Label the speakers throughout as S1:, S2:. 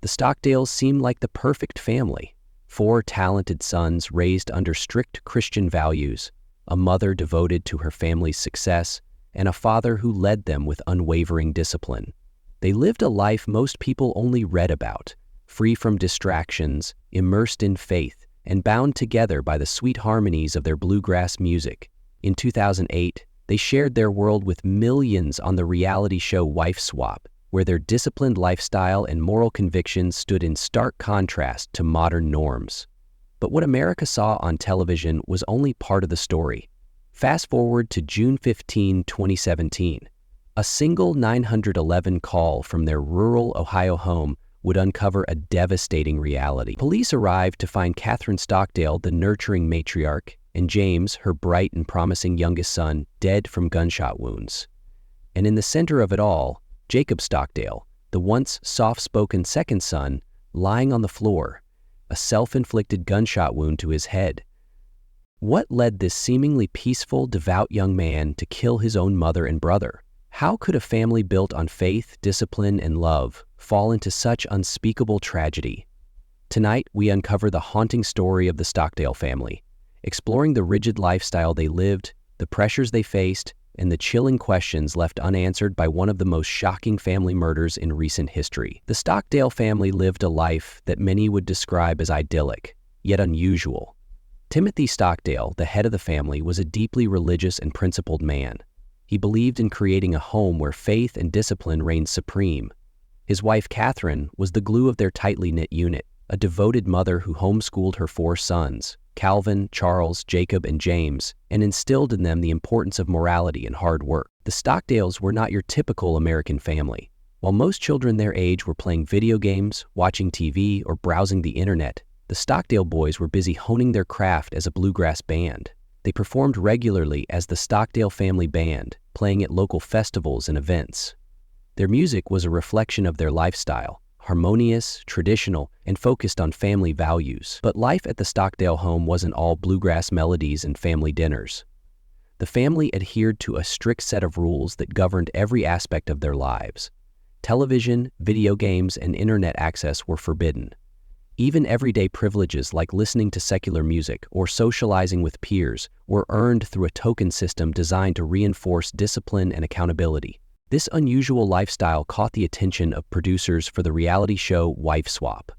S1: The Stockdales seemed like the perfect family. 4 talented sons raised under strict Christian values, a mother devoted to her family's success, and a father who led them with unwavering discipline. They lived a life most people only read about, free from distractions, immersed in faith, and bound together by the sweet harmonies of their bluegrass music. In 2008, they shared their world with millions on the reality show Wife Swap, where their disciplined lifestyle and moral convictions stood in stark contrast to modern norms. But what America saw on television was only part of the story. Fast forward to June 15, 2017. A single 911 call from their rural Ohio home would uncover a devastating reality. Police arrived to find Catherine Stockdale, the nurturing matriarch, and James, her bright and promising youngest son, dead from gunshot wounds. And in the center of it all, Jacob Stockdale, the once soft-spoken second son, lying on the floor, a self-inflicted gunshot wound to his head. What led this seemingly peaceful, devout young man to kill his own mother and brother? How could a family built on faith, discipline, and love fall into such unspeakable tragedy? Tonight, we uncover the haunting story of the Stockdale family, exploring the rigid lifestyle they lived, the pressures they faced, and the chilling questions left unanswered by one of the most shocking family murders in recent history. The Stockdale family lived a life that many would describe as idyllic, yet unusual. Timothy Stockdale, the head of the family, was a deeply religious and principled man. He believed in creating a home where faith and discipline reigned supreme. His wife, Catherine, was the glue of their tightly knit unit, a devoted mother who homeschooled her 4 sons, Calvin, Charles, Jacob, and James, and instilled in them the importance of morality and hard work. The Stockdales were not your typical American family. While most children their age were playing video games, watching TV, or browsing the internet, the Stockdale boys were busy honing their craft as a bluegrass band. They performed regularly as the Stockdale Family Band, playing at local festivals and events. Their music was a reflection of their lifestyle, harmonious, traditional, and focused on family values. But life at the Stockdale home wasn't all bluegrass melodies and family dinners. The family adhered to a strict set of rules that governed every aspect of their lives. Television, video games, and internet access were forbidden. Even everyday privileges like listening to secular music or socializing with peers were earned through a token system designed to reinforce discipline and accountability. This unusual lifestyle caught the attention of producers for the reality show Wife Swap.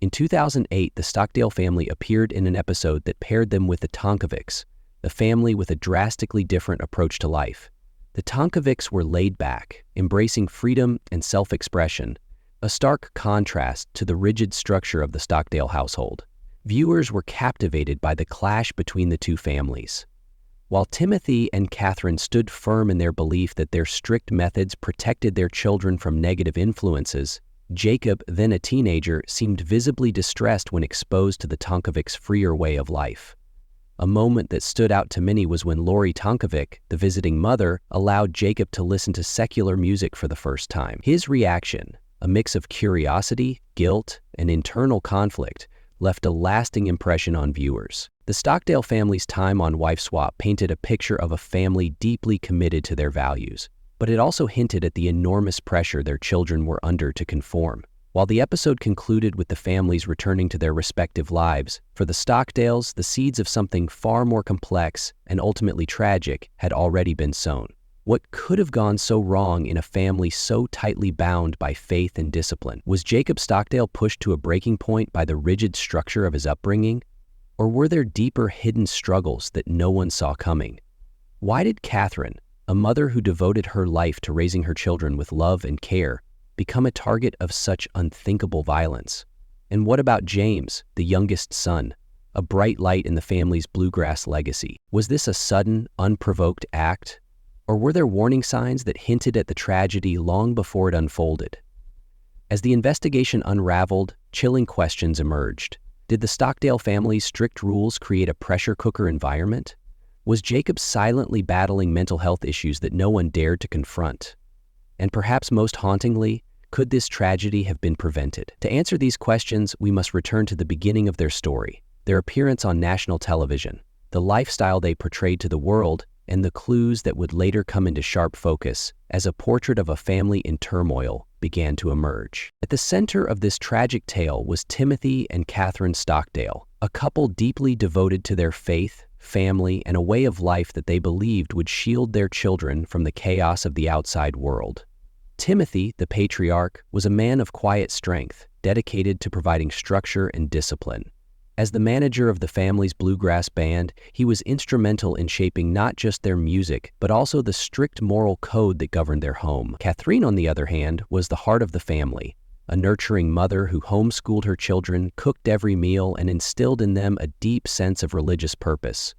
S1: In 2008, the Stockdale family appeared in an episode that paired them with the Tonkovics, a family with a drastically different approach to life. The Tonkovics were laid back, embracing freedom and self-expression, a stark contrast to the rigid structure of the Stockdale household. Viewers were captivated by the clash between the two families. While Timothy and Catherine stood firm in their belief that their strict methods protected their children from negative influences, Jacob, then a teenager, seemed visibly distressed when exposed to the Tonkovics' freer way of life. A moment that stood out to many was when Lori Tonkovic, the visiting mother, allowed Jacob to listen to secular music for the first time. His reaction, a mix of curiosity, guilt, and internal conflict, left a lasting impression on viewers. The Stockdale family's time on Wife Swap painted a picture of a family deeply committed to their values, but it also hinted at the enormous pressure their children were under to conform. While the episode concluded with the families returning to their respective lives, for the Stockdales, the seeds of something far more complex and ultimately tragic had already been sown. What could have gone so wrong in a family so tightly bound by faith and discipline? Was Jacob Stockdale pushed to a breaking point by the rigid structure of his upbringing? Or were there deeper hidden struggles that no one saw coming? Why did Catherine, a mother who devoted her life to raising her children with love and care, become a target of such unthinkable violence? And what about James, the youngest son, a bright light in the family's bluegrass legacy? Was this a sudden, unprovoked act? Or were there warning signs that hinted at the tragedy long before it unfolded? As the investigation unraveled, chilling questions emerged. Did the Stockdale family's strict rules create a pressure cooker environment? Was Jacob silently battling mental health issues that no one dared to confront? And perhaps most hauntingly, could this tragedy have been prevented? To answer these questions, we must return to the beginning of their story, their appearance on national television, the lifestyle they portrayed to the world, and the clues that would later come into sharp focus as a portrait of a family in turmoil began to emerge. At the center of this tragic tale was Timothy and Catherine Stockdale, a couple deeply devoted to their faith, family, and a way of life that they believed would shield their children from the chaos of the outside world. Timothy, the patriarch, was a man of quiet strength, dedicated to providing structure and discipline. As the manager of the family's bluegrass band, he was instrumental in shaping not just their music, but also the strict moral code that governed their home. Catherine, on the other hand, was the heart of the family, a nurturing mother who homeschooled her children, cooked every meal, and instilled in them a deep sense of religious purpose.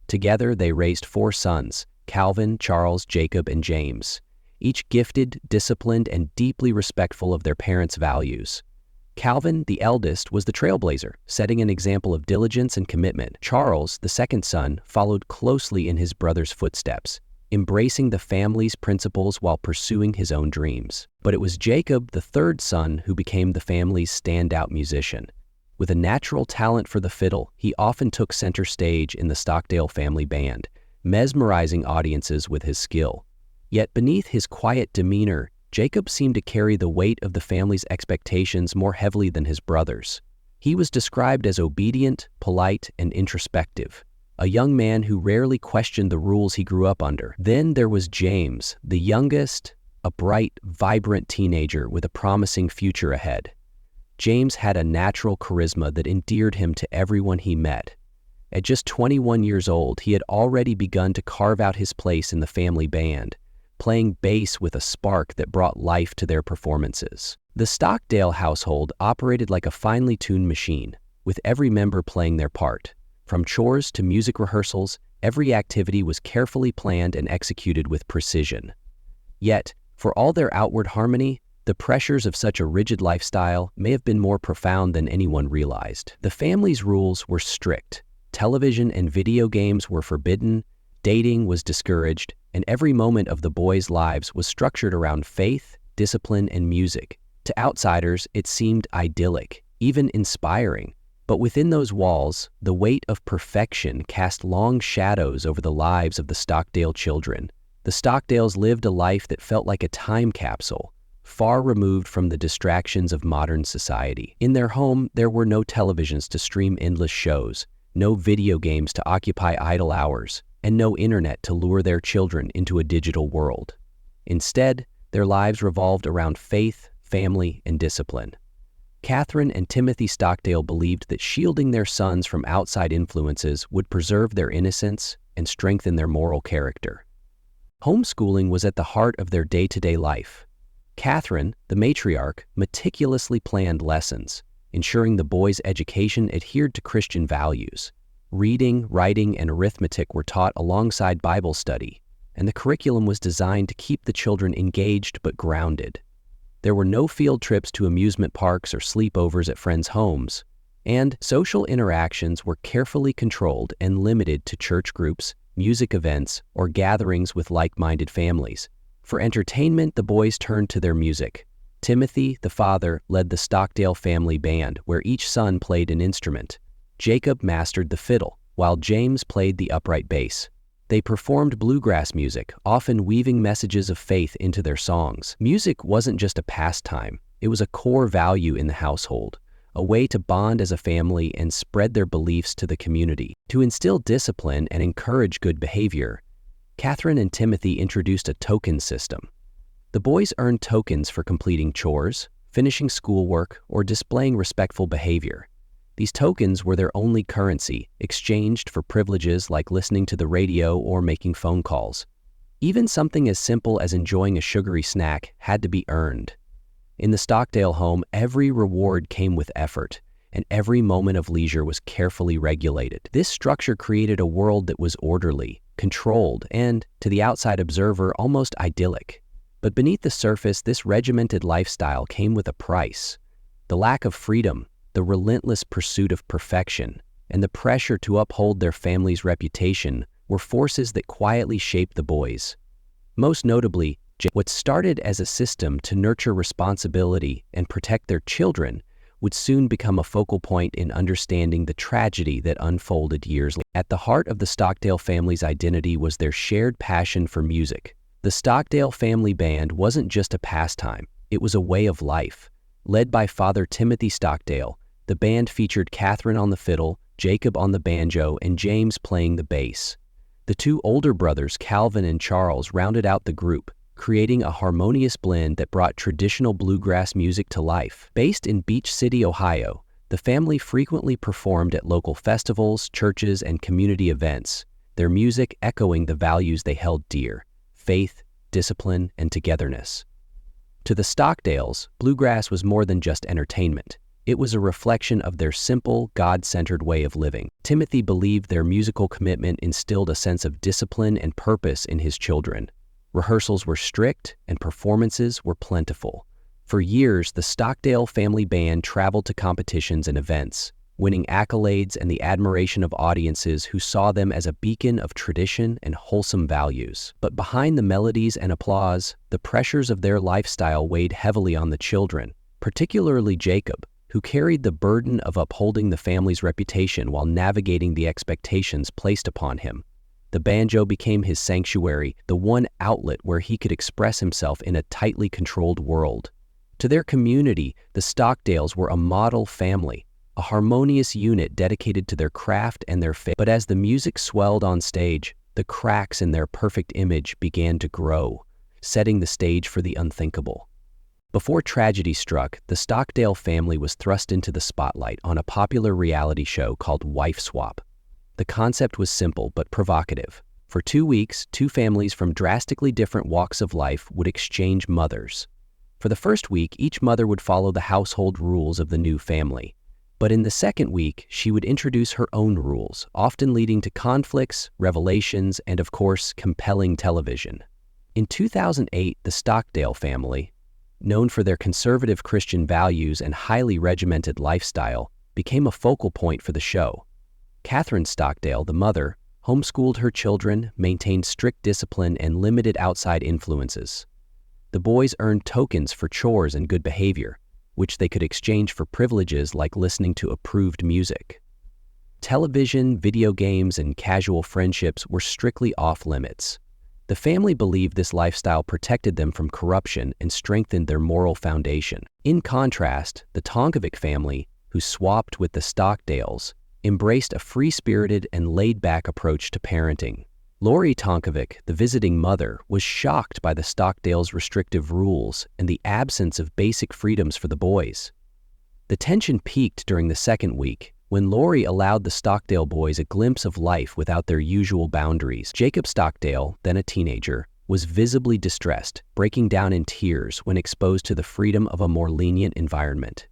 S1: Together, they raised 4 sons, Calvin, Charles, Jacob, and James, each gifted, disciplined, and deeply respectful of their parents' values. Calvin, the eldest, was the trailblazer, setting an example of diligence and commitment. Charles, the second son, followed closely in his brother's footsteps, embracing the family's principles while pursuing his own dreams. But it was Jacob, the third son, who became the family's standout musician. With a natural talent for the fiddle, he often took center stage in the Stockdale family band, mesmerizing audiences with his skill. Yet beneath his quiet demeanor, Jacob seemed to carry the weight of the family's expectations more heavily than his brothers. He was described as obedient, polite, and introspective, a young man who rarely questioned the rules he grew up under. Then there was James, the youngest, a bright, vibrant teenager with a promising future ahead. James had a natural charisma that endeared him to everyone he met. At just 21 years old, he had already begun to carve out his place in the family band, playing bass with a spark that brought life to their performances. The Stockdale household operated like a finely tuned machine, with every member playing their part. From chores to music rehearsals, every activity was carefully planned and executed with precision. Yet, for all their outward harmony, the pressures of such a rigid lifestyle may have been more profound than anyone realized. The family's rules were strict. Television and video games were forbidden, dating was discouraged, and every moment of the boys' lives was structured around faith, discipline, and music. To outsiders, it seemed idyllic, even inspiring. But within those walls, the weight of perfection cast long shadows over the lives of the Stockdale children. The Stockdales lived a life that felt like a time capsule, far removed from the distractions of modern society. In their home, there were no televisions to stream endless shows, no video games to occupy idle hours, and no internet to lure their children into a digital world. Instead, their lives revolved around faith, family, and discipline. Catherine and Timothy Stockdale believed that shielding their sons from outside influences would preserve their innocence and strengthen their moral character. Homeschooling was at the heart of their day-to-day life. Catherine, the matriarch, meticulously planned lessons, ensuring the boys' education adhered to Christian values. Reading, writing, and arithmetic were taught alongside Bible study, and the curriculum was designed to keep the children engaged but grounded. There were no field trips to amusement parks or sleepovers at friends' homes, and social interactions were carefully controlled and limited to church groups, music events, or gatherings with like-minded families. For entertainment, the boys turned to their music. Timothy, the father, led the Stockdale family band, where each son played an instrument. Jacob mastered the fiddle, while James played the upright bass. They performed bluegrass music, often weaving messages of faith into their songs. Music wasn't just a pastime, it was a core value in the household, a way to bond as a family and spread their beliefs to the community. To instill discipline and encourage good behavior, Catherine and Timothy introduced a token system. The boys earned tokens for completing chores, finishing schoolwork, or displaying respectful behavior. These tokens were their only currency, exchanged for privileges like listening to the radio or making phone calls. Even something as simple as enjoying a sugary snack had to be earned. In the Stockdale home, every reward came with effort, and every moment of leisure was carefully regulated. This structure created a world that was orderly, controlled, and, to the outside observer, almost idyllic. But beneath the surface, this regimented lifestyle came with a price. The lack of freedom, the relentless pursuit of perfection, and the pressure to uphold their family's reputation were forces that quietly shaped the boys. Most notably, what started as a system to nurture responsibility and protect their children would soon become a focal point in understanding the tragedy that unfolded years later. At the heart of the Stockdale family's identity was their shared passion for music. The Stockdale family band wasn't just a pastime, it was a way of life. Led by Father Timothy Stockdale, the band featured Catherine on the fiddle, Jacob on the banjo, and James playing the bass. The two older brothers, Calvin and Charles, rounded out the group, creating a harmonious blend that brought traditional bluegrass music to life. Based in Beach City, Ohio, the family frequently performed at local festivals, churches, and community events, their music echoing the values they held dear: faith, discipline, and togetherness. To the Stockdales, bluegrass was more than just entertainment. It was a reflection of their simple, God-centered way of living. Timothy believed their musical commitment instilled a sense of discipline and purpose in his children. Rehearsals were strict and performances were plentiful. For years, the Stockdale family band traveled to competitions and events, winning accolades and the admiration of audiences who saw them as a beacon of tradition and wholesome values. But behind the melodies and applause, the pressures of their lifestyle weighed heavily on the children, particularly Jacob, who carried the burden of upholding the family's reputation while navigating the expectations placed upon him. The banjo became his sanctuary, the one outlet where he could express himself in a tightly controlled world. To their community, the Stockdales were a model family, a harmonious unit dedicated to their craft and their faith. But as the music swelled on stage, the cracks in their perfect image began to grow, setting the stage for the unthinkable. Before tragedy struck, the Stockdale family was thrust into the spotlight on a popular reality show called Wife Swap. The concept was simple but provocative. For 2 weeks, two families from drastically different walks of life would exchange mothers. For the first week, each mother would follow the household rules of the new family. But in the second week, she would introduce her own rules, often leading to conflicts, revelations, and of course, compelling television. In 2008, the Stockdale family, known for their conservative Christian values and highly regimented lifestyle, became a focal point for the show. Catherine Stockdale, the mother, homeschooled her children, maintained strict discipline, and limited outside influences. The boys earned tokens for chores and good behavior, which they could exchange for privileges like listening to approved music. Television, video games, and casual friendships were strictly off-limits. The family believed this lifestyle protected them from corruption and strengthened their moral foundation. In contrast, the Tonkovic family, who swapped with the Stockdales, embraced a free-spirited and laid-back approach to parenting. Lori Tonkovic, the visiting mother, was shocked by the Stockdales' restrictive rules and the absence of basic freedoms for the boys. The tension peaked during the second week, when Lori allowed the Stockdale boys a glimpse of life without their usual boundaries. Jacob Stockdale, then a teenager, was visibly distressed, breaking down in tears when exposed to the freedom of a more lenient environment.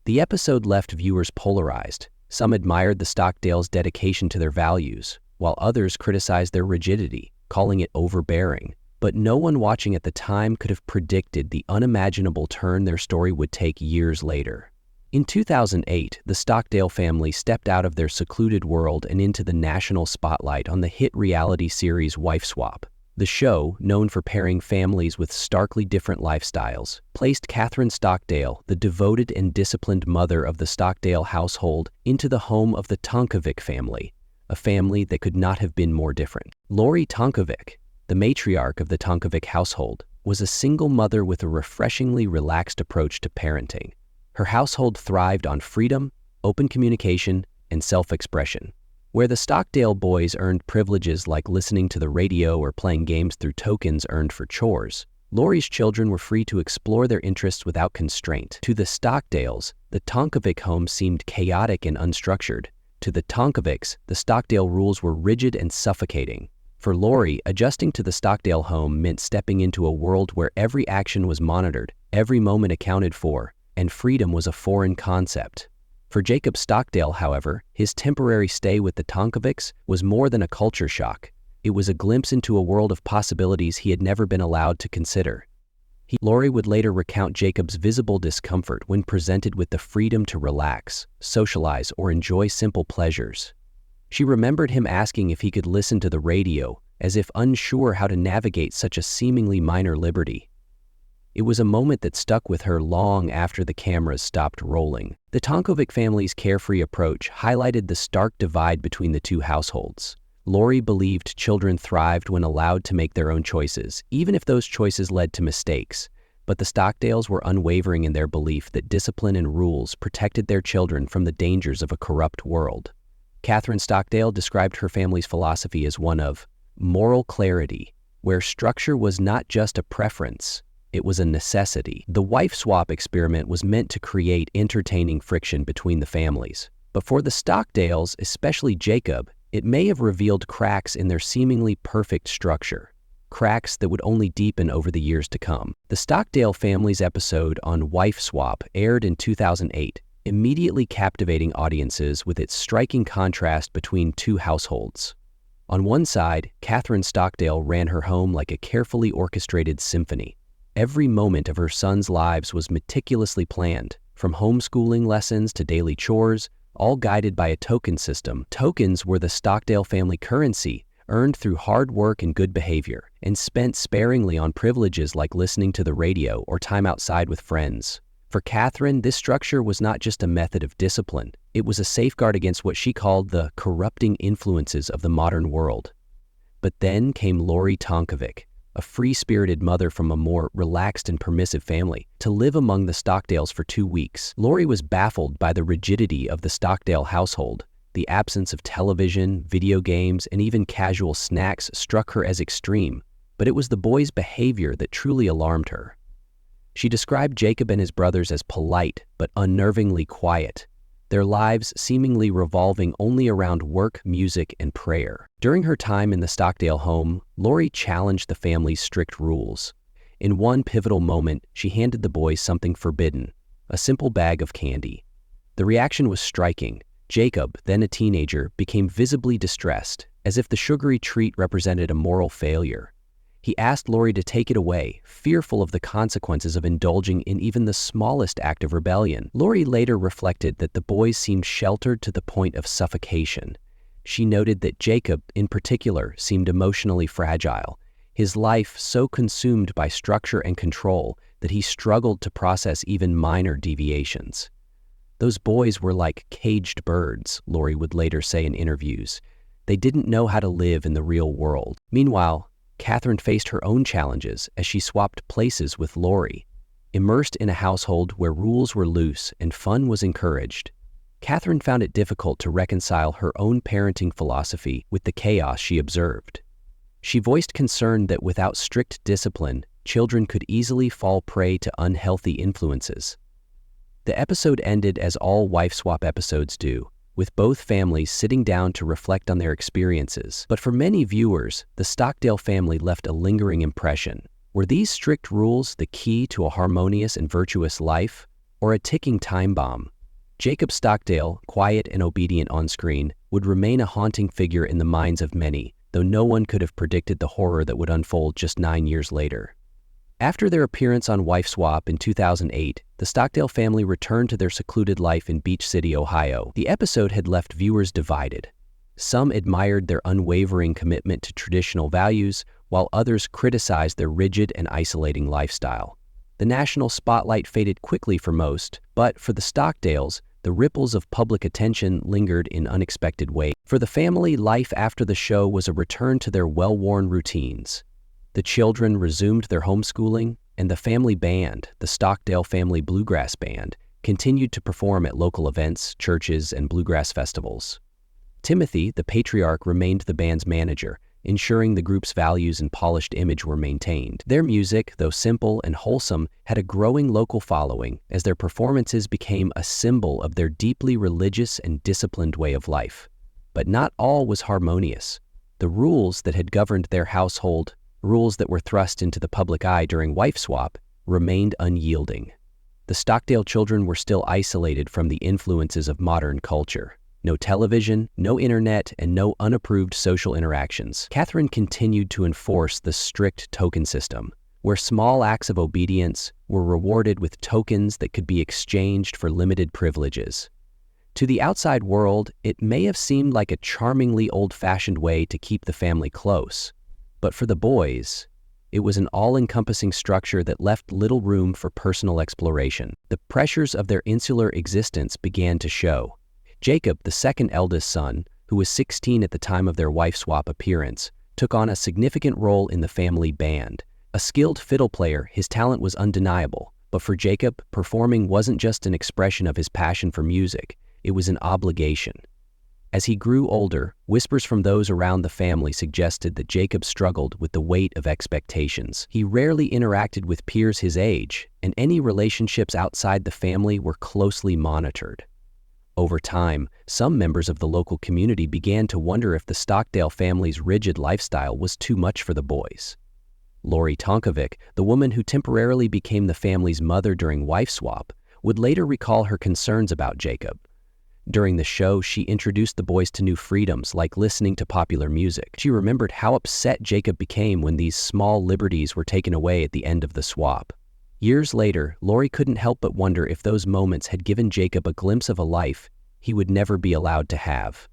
S1: The episode left viewers polarized. Some admired the Stockdales' dedication to their values, while others criticized their rigidity, calling it overbearing. But no one watching at the time could have predicted the unimaginable turn their story would take years later. In 2008, the Stockdale family stepped out of their secluded world and into the national spotlight on the hit reality series Wife Swap. The show, known for pairing families with starkly different lifestyles, placed Catherine Stockdale, the devoted and disciplined mother of the Stockdale household, into the home of the Tonkovic family, a family that could not have been more different. Lori Tonkovic, the matriarch of the Tonkovic household, was a single mother with a refreshingly relaxed approach to parenting. Her household thrived on freedom, open communication, and self-expression. Where the Stockdale boys earned privileges like listening to the radio or playing games through tokens earned for chores, Lori's children were free to explore their interests without constraint. To the Stockdales, the Tonkovic home seemed chaotic and unstructured. To the Tonkovics, the Stockdale rules were rigid and suffocating. For Lori, adjusting to the Stockdale home meant stepping into a world where every action was monitored, every moment accounted for, and freedom was a foreign concept. For Jacob Stockdale, however, his temporary stay with the Tonkovics was more than a culture shock. It was a glimpse into a world of possibilities he had never been allowed to consider. Lori would later recount Jacob's visible discomfort when presented with the freedom to relax, socialize, or enjoy simple pleasures. She remembered him asking if he could listen to the radio, as if unsure how to navigate such a seemingly minor liberty. It was a moment that stuck with her long after the cameras stopped rolling. The Tonkovic family's carefree approach highlighted the stark divide between the two households. Lori believed children thrived when allowed to make their own choices, even if those choices led to mistakes. But the Stockdales were unwavering in their belief that discipline and rules protected their children from the dangers of a corrupt world. Catherine Stockdale described her family's philosophy as one of moral clarity, where structure was not just a preference, it was a necessity. The wife swap experiment was meant to create entertaining friction between the families. But for the Stockdales, especially Jacob, it may have revealed cracks in their seemingly perfect structure, cracks that would only deepen over the years to come. The Stockdale family's episode on wife swap aired in 2008, immediately captivating audiences with its striking contrast between two households. On one side, Catherine Stockdale ran her home like a carefully orchestrated symphony. Every moment of her sons' lives was meticulously planned, from homeschooling lessons to daily chores, all guided by a token system. Tokens were the Stockdale family currency, earned through hard work and good behavior, and spent sparingly on privileges like listening to the radio or time outside with friends. For Catherine, this structure was not just a method of discipline, it was a safeguard against what she called the corrupting influences of the modern world. But then came Lori Tonkovic, a free-spirited mother from a more relaxed and permissive family, to live among the Stockdales for 2 weeks. Lori was baffled by the rigidity of the Stockdale household. The absence of television, video games, and even casual snacks struck her as extreme, but it was the boys' behavior that truly alarmed her. She described Jacob and his brothers as polite but unnervingly quiet, their lives seemingly revolving only around work, music, and prayer. During her time in the Stockdale home, Lori challenged the family's strict rules. In one pivotal moment, she handed the boys something forbidden, a simple bag of candy. The reaction was striking. Jacob, then a teenager, became visibly distressed, as if the sugary treat represented a moral failure. He asked Lori to take it away, fearful of the consequences of indulging in even the smallest act of rebellion. Lori later reflected that the boys seemed sheltered to the point of suffocation. She noted that Jacob, in particular, seemed emotionally fragile, his life so consumed by structure and control that he struggled to process even minor deviations. Those boys were like caged birds, Lori would later say in interviews. They didn't know how to live in the real world. Meanwhile, Catherine faced her own challenges as she swapped places with Lori. Immersed in a household where rules were loose and fun was encouraged, Catherine found it difficult to reconcile her own parenting philosophy with the chaos she observed. She voiced concern that without strict discipline, children could easily fall prey to unhealthy influences. The episode ended as all wife swap episodes do, with both families sitting down to reflect on their experiences. But for many viewers, the Stockdale family left a lingering impression. Were these strict rules the key to a harmonious and virtuous life, or a ticking time bomb? Jacob Stockdale, quiet and obedient on screen, would remain a haunting figure in the minds of many, though no one could have predicted the horror that would unfold just 9 years later. After their appearance on Wife Swap in 2008, the Stockdale family returned to their secluded life in Beach City, Ohio. The episode had left viewers divided. Some admired their unwavering commitment to traditional values, while others criticized their rigid and isolating lifestyle. The national spotlight faded quickly for most, but for the Stockdales, the ripples of public attention lingered in unexpected ways. For the family, life after the show was a return to their well-worn routines. The children resumed their homeschooling, and the family band, the Stockdale Family Bluegrass Band, continued to perform at local events, churches, and bluegrass festivals. Timothy, the patriarch, remained the band's manager, ensuring the group's values and polished image were maintained. Their music, though simple and wholesome, had a growing local following as their performances became a symbol of their deeply religious and disciplined way of life. But not all was harmonious. The rules that had governed their household, rules that were thrust into the public eye during Wife Swap, remained unyielding. The Stockdale children were still isolated from the influences of modern culture. No television, no internet, and no unapproved social interactions. Catherine continued to enforce the strict token system, where small acts of obedience were rewarded with tokens that could be exchanged for limited privileges. To the outside world, it may have seemed like a charmingly old-fashioned way to keep the family close. But for the boys, It was an all-encompassing structure that left little room for personal exploration. The pressures of their insular existence began to show. Jacob, the second eldest son, who was 16 at the time of their wife swap appearance, took on a significant role in the family band. A skilled fiddle player, his talent was undeniable, but for Jacob, performing wasn't just an expression of his passion for music, it was an obligation. As he grew older, whispers from those around the family suggested that Jacob struggled with the weight of expectations. He rarely interacted with peers his age, and any relationships outside the family were closely monitored. Over time, some members of the local community began to wonder if the Stockdale family's rigid lifestyle was too much for the boys. Lori Tonkovic, the woman who temporarily became the family's mother during wife swap, would later recall her concerns about Jacob. During the show, she introduced the boys to new freedoms like listening to popular music. She remembered how upset Jacob became when these small liberties were taken away at the end of the swap. Years later, Lori couldn't help but wonder if those moments had given Jacob a glimpse of a life he would never be allowed to have.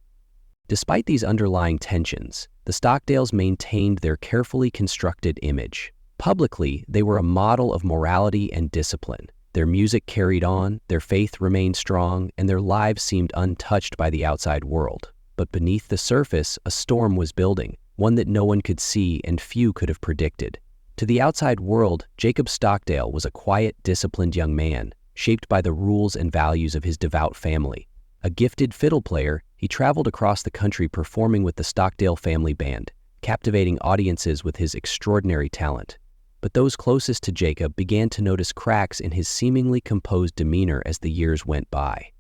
S1: Despite these underlying tensions, the Stockdales maintained their carefully constructed image. Publicly, they were a model of morality and discipline. Their music carried on, their faith remained strong, and their lives seemed untouched by the outside world. But beneath the surface, a storm was building, one that no one could see and few could have predicted. To the outside world, Jacob Stockdale was a quiet, disciplined young man, shaped by the rules and values of his devout family. A gifted fiddle player, he traveled across the country performing with the Stockdale family band, captivating audiences with his extraordinary talent. But those closest to Jacob began to notice cracks in his seemingly composed demeanor as the years went by.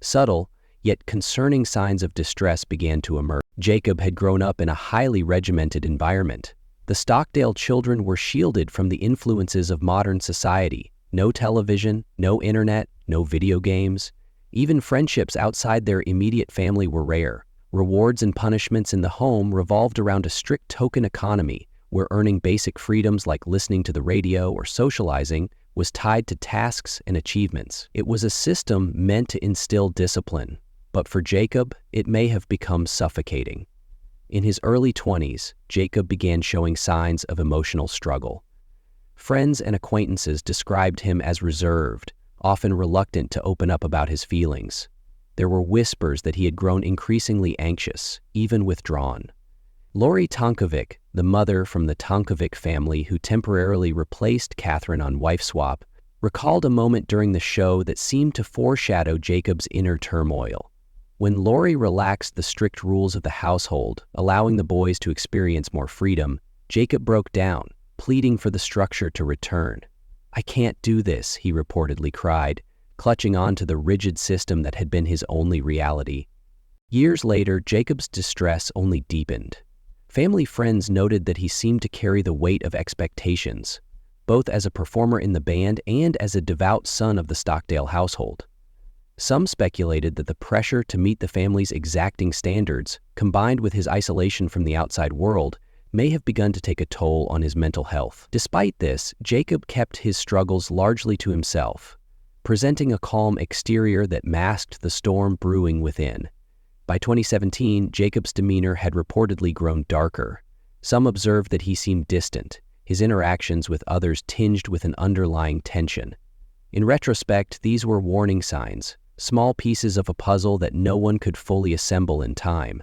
S1: Subtle, yet concerning signs of distress began to emerge. Jacob had grown up in a highly regimented environment. The Stockdale children were shielded from the influences of modern society. No television, no internet, no video games. Even friendships outside their immediate family were rare. Rewards and punishments in the home revolved around a strict token economy, where earning basic freedoms like listening to the radio or socializing was tied to tasks and achievements. It was a system meant to instill discipline, but for Jacob, it may have become suffocating. In his early 20s, Jacob began showing signs of emotional struggle. Friends and acquaintances described him as reserved, often reluctant to open up about his feelings. There were whispers that he had grown increasingly anxious, even withdrawn. Lori Tonkovic, the mother from the Tonkovic family who temporarily replaced Catherine on wife swap, recalled a moment during the show that seemed to foreshadow Jacob's inner turmoil. When Lori relaxed the strict rules of the household, allowing the boys to experience more freedom, Jacob broke down, pleading for the structure to return. "I can't do this," he reportedly cried, clutching on to the rigid system that had been his only reality. Years later, Jacob's distress only deepened. Family friends noted that he seemed to carry the weight of expectations, both as a performer in the band and as a devout son of the Stockdale household. Some speculated that the pressure to meet the family's exacting standards, combined with his isolation from the outside world, may have begun to take a toll on his mental health. Despite this, Jacob kept his struggles largely to himself, presenting a calm exterior that masked the storm brewing within. By 2017, Jacob's demeanor had reportedly grown darker. Some observed that he seemed distant, his interactions with others tinged with an underlying tension. In retrospect, these were warning signs, small pieces of a puzzle that no one could fully assemble in time.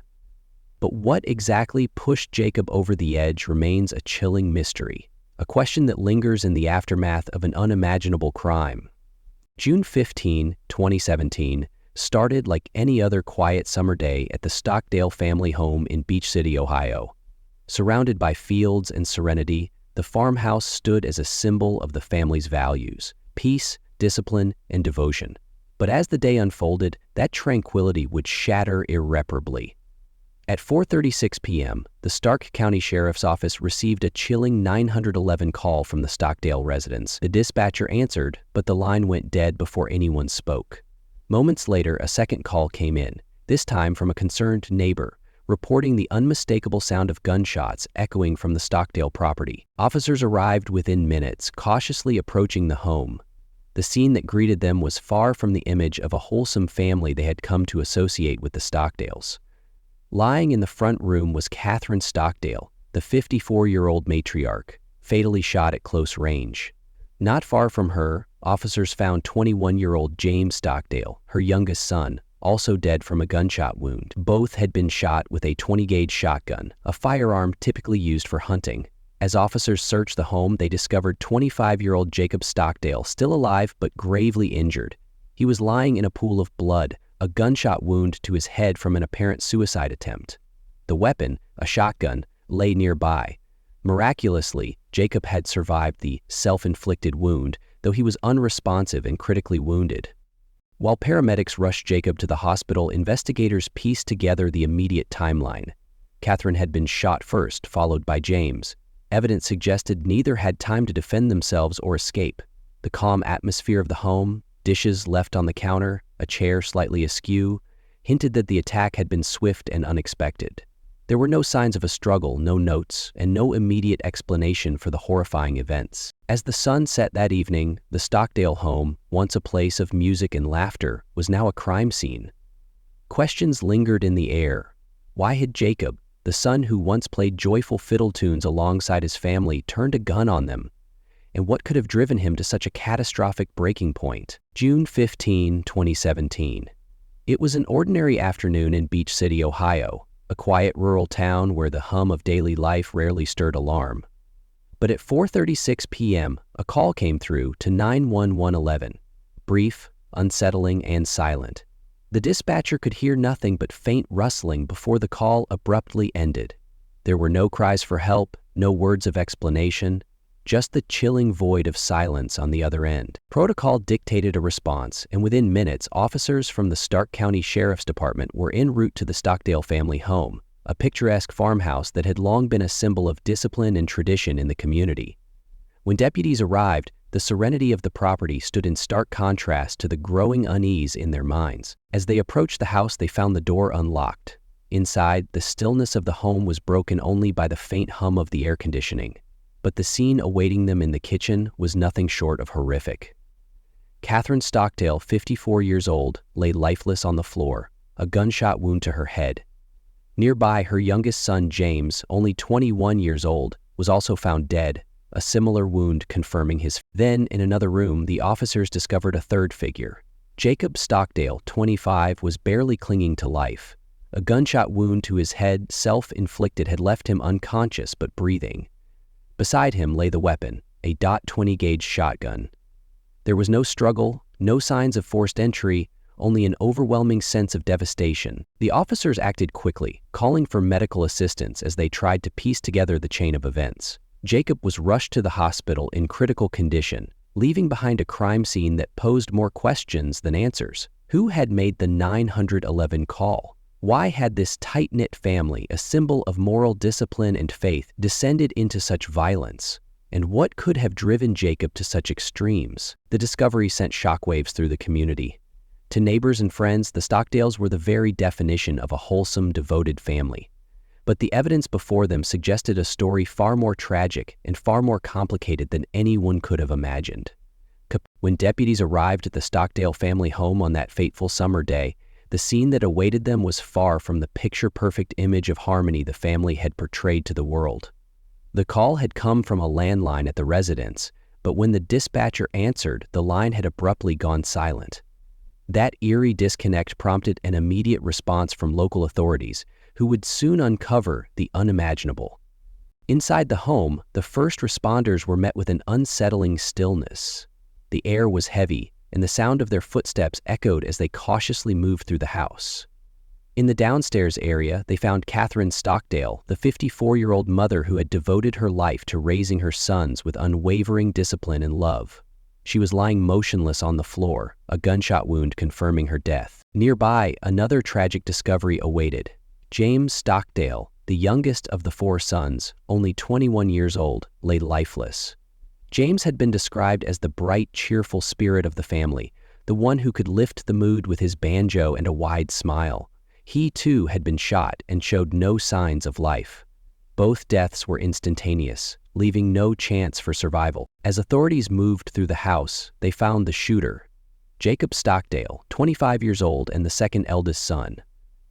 S1: But what exactly pushed Jacob over the edge remains a chilling mystery, a question that lingers in the aftermath of an unimaginable crime. June 15, 2017, started like any other quiet summer day at the Stockdale family home in Beach City, Ohio. Surrounded by fields and serenity, the farmhouse stood as a symbol of the family's values: peace, discipline, and devotion. But as the day unfolded, that tranquility would shatter irreparably. At 4:36 p.m., the Stark County Sheriff's Office received a chilling 911 call from the Stockdale residence. The dispatcher answered, but the line went dead before anyone spoke. Moments later, a second call came in, this time from a concerned neighbor, reporting the unmistakable sound of gunshots echoing from the Stockdale property. Officers arrived within minutes, cautiously approaching the home. The scene that greeted them was far from the image of a wholesome family they had come to associate with the Stockdales. Lying in the front room was Catherine Stockdale, the 54-year-old matriarch, fatally shot at close range. Not far from her, officers found 21-year-old James Stockdale, her youngest son, also dead from a gunshot wound. Both had been shot with a 20-gauge shotgun, a firearm typically used for hunting. As officers searched the home, they discovered 25-year-old Jacob Stockdale still alive but gravely injured. He was lying in a pool of blood, a gunshot wound to his head from an apparent suicide attempt. The weapon, a shotgun, lay nearby. Miraculously, Jacob had survived the self-inflicted wound, though he was unresponsive and critically wounded. While paramedics rushed Jacob to the hospital, investigators pieced together the immediate timeline. Catherine had been shot first, followed by James. Evidence suggested neither had time to defend themselves or escape. The calm atmosphere of the home, dishes left on the counter, a chair slightly askew, hinted that the attack had been swift and unexpected. There were no signs of a struggle, no notes, and no immediate explanation for the horrifying events. As the sun set that evening, the Stockdale home, once a place of music and laughter, was now a crime scene. Questions lingered in the air. Why had Jacob, the son who once played joyful fiddle tunes alongside his family, turned a gun on them? And what could have driven him to such a catastrophic breaking point? June 15, 2017. It was an ordinary afternoon in Beach City, Ohio, a quiet rural town where the hum of daily life rarely stirred alarm. But at 4:36 p.m., a call came through to 91111, brief, unsettling, and silent. The dispatcher could hear nothing but faint rustling before the call abruptly ended. There were no cries for help, no words of explanation, just the chilling void of silence on the other end. Protocol dictated a response, and within minutes, officers from the Stark County Sheriff's Department were en route to the Stockdale family home, a picturesque farmhouse that had long been a symbol of discipline and tradition in the community. When deputies arrived, the serenity of the property stood in stark contrast to the growing unease in their minds. As they approached the house, they found the door unlocked. Inside, the stillness of the home was broken only by the faint hum of the air conditioning. But the scene awaiting them in the kitchen was nothing short of horrific. Catherine Stockdale, 54 years old, lay lifeless on the floor, a gunshot wound to her head. Nearby, her youngest son, James, only 21 years old, was also found dead, a similar wound confirming his. Then, in another room, the officers discovered a third figure. Jacob Stockdale, 25, was barely clinging to life. A gunshot wound to his head, self-inflicted, had left him unconscious but breathing. Beside him lay the weapon, a .20-gauge shotgun. There was no struggle, no signs of forced entry, only an overwhelming sense of devastation. The officers acted quickly, calling for medical assistance as they tried to piece together the chain of events. Jacob was rushed to the hospital in critical condition, leaving behind a crime scene that posed more questions than answers. Who had made the 911 call? Why had this tight-knit family, a symbol of moral discipline and faith, descended into such violence? And what could have driven Jacob to such extremes? The discovery sent shockwaves through the community. To neighbors and friends, the Stockdales were the very definition of a wholesome, devoted family. But the evidence before them suggested a story far more tragic and far more complicated than anyone could have imagined. When deputies arrived at the Stockdale family home on that fateful summer day, the scene that awaited them was far from the picture-perfect image of harmony the family had portrayed to the world. The call had come from a landline at the residence, but when the dispatcher answered, the line had abruptly gone silent. That eerie disconnect prompted an immediate response from local authorities, who would soon uncover the unimaginable. Inside the home, the first responders were met with an unsettling stillness. The air was heavy, and the sound of their footsteps echoed as they cautiously moved through the house. In the downstairs area, they found Catherine Stockdale, the 54-year-old mother who had devoted her life to raising her sons with unwavering discipline and love. She was lying motionless on the floor, a gunshot wound confirming her death. Nearby, another tragic discovery awaited. James Stockdale, the youngest of the four sons, only 21 years old, lay lifeless. James had been described as the bright, cheerful spirit of the family, the one who could lift the mood with his banjo and a wide smile. He, too, had been shot and showed no signs of life. Both deaths were instantaneous, leaving no chance for survival. As authorities moved through the house, they found the shooter, Jacob Stockdale, 25 years old and the second eldest son.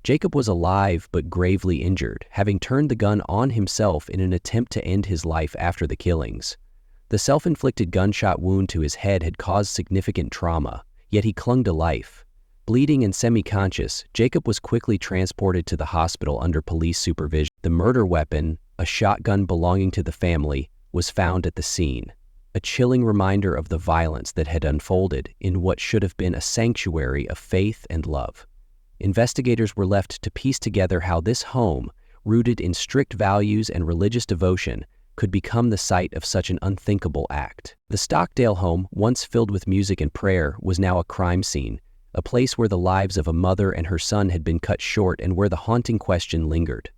S1: Jacob was alive but gravely injured, having turned the gun on himself in an attempt to end his life after the killings. The self-inflicted gunshot wound to his head had caused significant trauma, yet he clung to life. Bleeding and semi-conscious, Jacob was quickly transported to the hospital under police supervision. The murder weapon, a shotgun belonging to the family, was found at the scene, a chilling reminder of the violence that had unfolded in what should have been a sanctuary of faith and love. Investigators were left to piece together how this home, rooted in strict values and religious devotion, could become the site of such an unthinkable act. The Stockdale home, once filled with music and prayer, was now a crime scene, a place where the lives of a mother and her son had been cut short and where the haunting question lingered.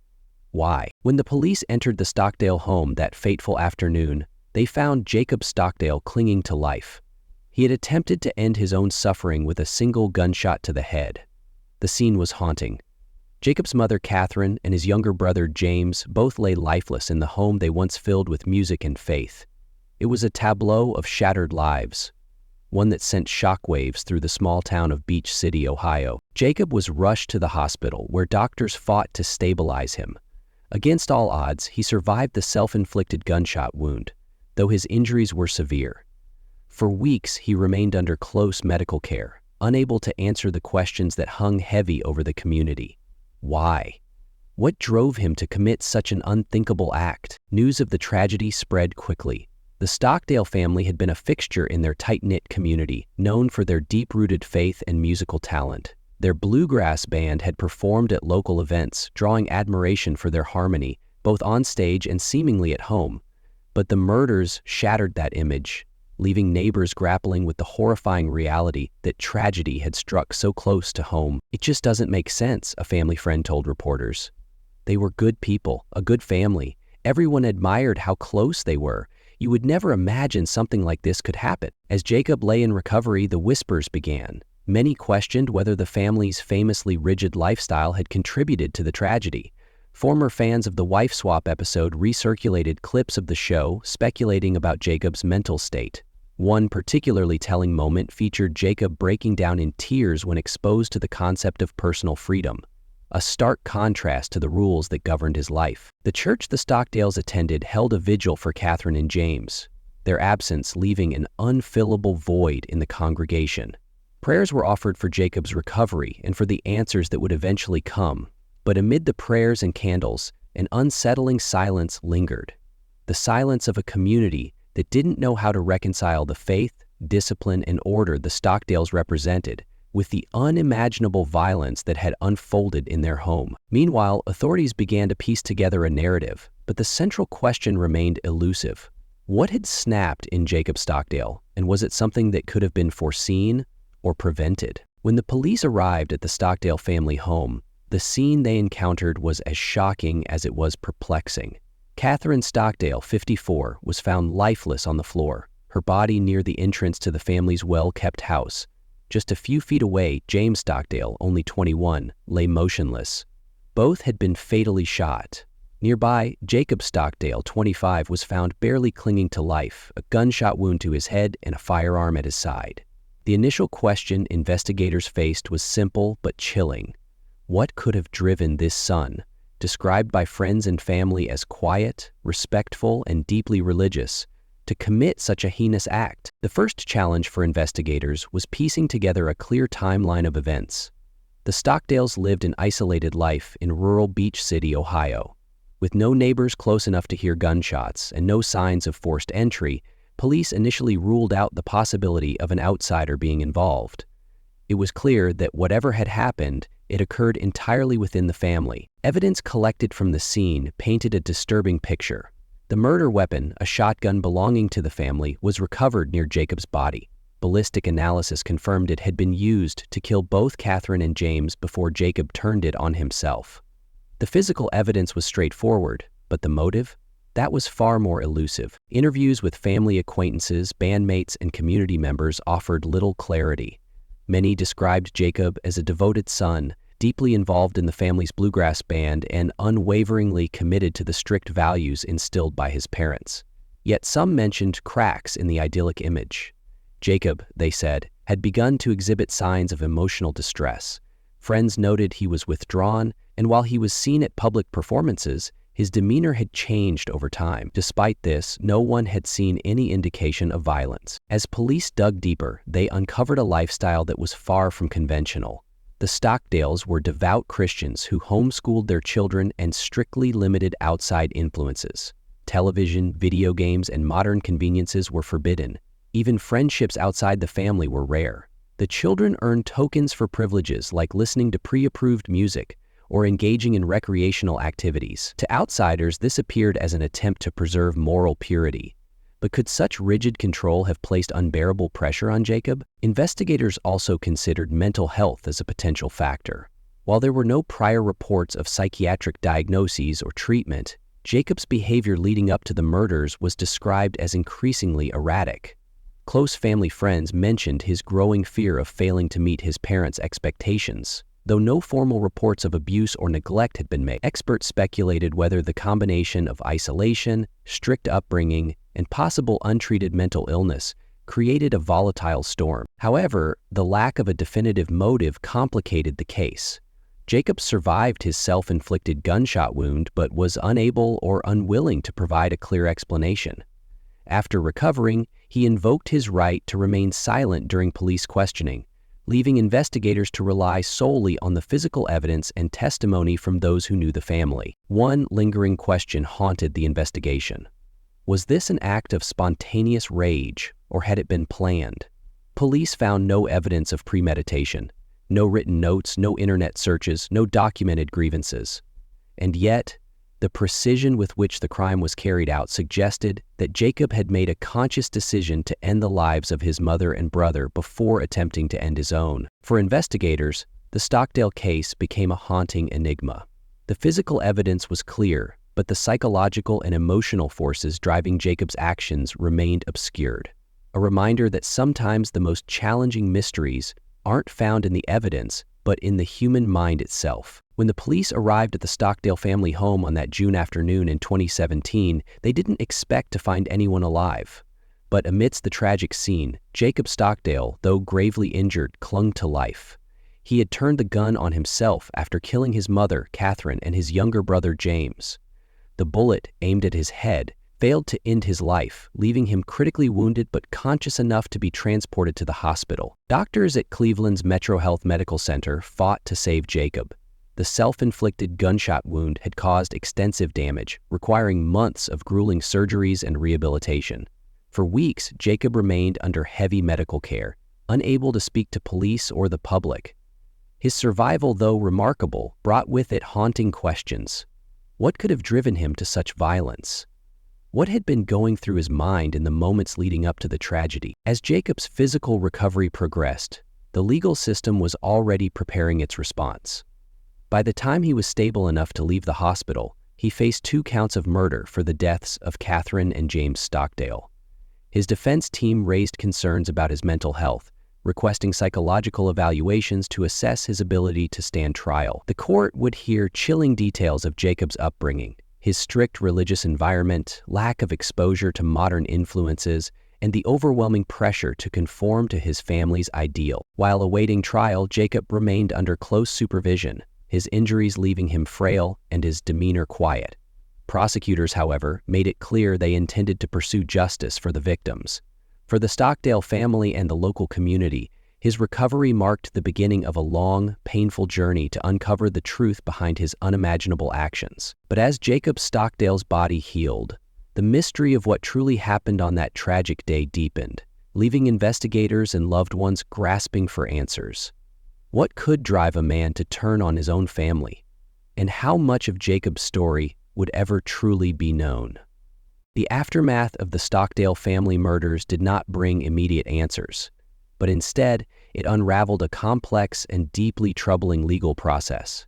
S1: Why? When the police entered the Stockdale home that fateful afternoon, they found Jacob Stockdale clinging to life. He had attempted to end his own suffering with a single gunshot to the head. The scene was haunting. Jacob's mother, Catherine, and his younger brother, James, both lay lifeless in the home they once filled with music and faith. It was a tableau of shattered lives, one that sent shockwaves through the small town of Beach City, Ohio. Jacob was rushed to the hospital, where doctors fought to stabilize him. Against all odds, he survived the self-inflicted gunshot wound, though his injuries were severe. For weeks, he remained under close medical care, unable to answer the questions that hung heavy over the community. Why? What drove him to commit such an unthinkable act? News of the tragedy spread quickly. The Stockdale family had been a fixture in their tight-knit community, known for their deep-rooted faith and musical talent. Their bluegrass band had performed at local events, drawing admiration for their harmony, both on stage and seemingly at home. But the murders shattered that image, leaving neighbors grappling with the horrifying reality that tragedy had struck so close to home. "It just doesn't make sense," a family friend told reporters. "They were good people, a good family. Everyone admired how close they were. You would never imagine something like this could happen." As Jacob lay in recovery, the whispers began. Many questioned whether the family's famously rigid lifestyle had contributed to the tragedy. Former fans of the wife swap episode recirculated clips of the show, speculating about Jacob's mental state. One particularly telling moment featured Jacob breaking down in tears when exposed to the concept of personal freedom, a stark contrast to the rules that governed his life. The church the Stockdales attended held a vigil for Catherine and James, their absence leaving an unfillable void in the congregation. Prayers were offered for Jacob's recovery and for the answers that would eventually come, but amid the prayers and candles, an unsettling silence lingered. The silence of a community that didn't know how to reconcile the faith, discipline, and order the Stockdales represented with the unimaginable violence that had unfolded in their home. Meanwhile, authorities began to piece together a narrative, but the central question remained elusive. What had snapped in Jacob Stockdale, and was it something that could have been foreseen or prevented? When the police arrived at the Stockdale family home, the scene they encountered was as shocking as it was perplexing. Catherine Stockdale, 54, was found lifeless on the floor, her body near the entrance to the family's well-kept house. Just a few feet away, James Stockdale, only 21, lay motionless. Both had been fatally shot. Nearby, Jacob Stockdale, 25, was found barely clinging to life, a gunshot wound to his head and a firearm at his side. The initial question investigators faced was simple but chilling. What could have driven this son, described by friends and family as quiet, respectful, and deeply religious, to commit such a heinous act? The first challenge for investigators was piecing together a clear timeline of events. The Stockdales lived an isolated life in rural Beach City, Ohio. With no neighbors close enough to hear gunshots and no signs of forced entry, police initially ruled out the possibility of an outsider being involved. It was clear that whatever had happened, it occurred entirely within the family. Evidence collected from the scene painted a disturbing picture. The murder weapon, a shotgun belonging to the family, was recovered near Jacob's body. Ballistic analysis confirmed it had been used to kill both Catherine and James before Jacob turned it on himself. The physical evidence was straightforward, but the motive? That was far more elusive. Interviews with family acquaintances, bandmates, and community members offered little clarity. Many described Jacob as a devoted son, deeply involved in the family's bluegrass band and unwaveringly committed to the strict values instilled by his parents. Yet some mentioned cracks in the idyllic image. Jacob, they said, had begun to exhibit signs of emotional distress. Friends noted he was withdrawn, and while he was seen at public performances, his demeanor had changed over time. Despite this, no one had seen any indication of violence. As police dug deeper, they uncovered a lifestyle that was far from conventional. The Stockdales were devout Christians who homeschooled their children and strictly limited outside influences. Television, video games, and modern conveniences were forbidden. Even friendships outside the family were rare. The children earned tokens for privileges like listening to pre-approved music or engaging in recreational activities. To outsiders, this appeared as an attempt to preserve moral purity. But could such rigid control have placed unbearable pressure on Jacob? Investigators also considered mental health as a potential factor. While there were no prior reports of psychiatric diagnoses or treatment, Jacob's behavior leading up to the murders was described as increasingly erratic. Close family friends mentioned his growing fear of failing to meet his parents' expectations. Though no formal reports of abuse or neglect had been made, experts speculated whether the combination of isolation, strict upbringing, and possible untreated mental illness created a volatile storm. However, the lack of a definitive motive complicated the case. Jacob survived his self-inflicted gunshot wound but was unable or unwilling to provide a clear explanation. After recovering, he invoked his right to remain silent during police questioning, leaving investigators to rely solely on the physical evidence and testimony from those who knew the family. One lingering question haunted the investigation. Was this an act of spontaneous rage, or had it been planned? Police found no evidence of premeditation, no written notes, no internet searches, no documented grievances. And yet, the precision with which the crime was carried out suggested that Jacob had made a conscious decision to end the lives of his mother and brother before attempting to end his own. For investigators, the Stockdale case became a haunting enigma. The physical evidence was clear, but the psychological and emotional forces driving Jacob's actions remained obscured. A reminder that sometimes the most challenging mysteries aren't found in the evidence, but in the human mind itself. When the police arrived at the Stockdale family home on that June afternoon in 2017, they didn't expect to find anyone alive. But amidst the tragic scene, Jacob Stockdale, though gravely injured, clung to life. He had turned the gun on himself after killing his mother, Catherine, and his younger brother, James. The bullet, aimed at his head, failed to end his life, leaving him critically wounded but conscious enough to be transported to the hospital. Doctors at Cleveland's Metro Health Medical Center fought to save Jacob. The self-inflicted gunshot wound had caused extensive damage, requiring months of grueling surgeries and rehabilitation. For weeks, Jacob remained under heavy medical care, unable to speak to police or the public. His survival, though remarkable, brought with it haunting questions. What could have driven him to such violence? What had been going through his mind in the moments leading up to the tragedy? As Jacob's physical recovery progressed, the legal system was already preparing its response. By the time he was stable enough to leave the hospital, he faced 2 counts of murder for the deaths of Catherine and James Stockdale. His defense team raised concerns about his mental health, requesting psychological evaluations to assess his ability to stand trial. The court would hear chilling details of Jacob's upbringing, his strict religious environment, lack of exposure to modern influences, and the overwhelming pressure to conform to his family's ideal. While awaiting trial, Jacob remained under close supervision, his injuries leaving him frail and his demeanor quiet. Prosecutors, however, made it clear they intended to pursue justice for the victims. For the Stockdale family and the local community, his recovery marked the beginning of a long, painful journey to uncover the truth behind his unimaginable actions. But as Jacob Stockdale's body healed, the mystery of what truly happened on that tragic day deepened, leaving investigators and loved ones grasping for answers. What could drive a man to turn on his own family? And how much of Jacob's story would ever truly be known? The aftermath of the Stockdale family murders did not bring immediate answers, but instead, it unraveled a complex and deeply troubling legal process.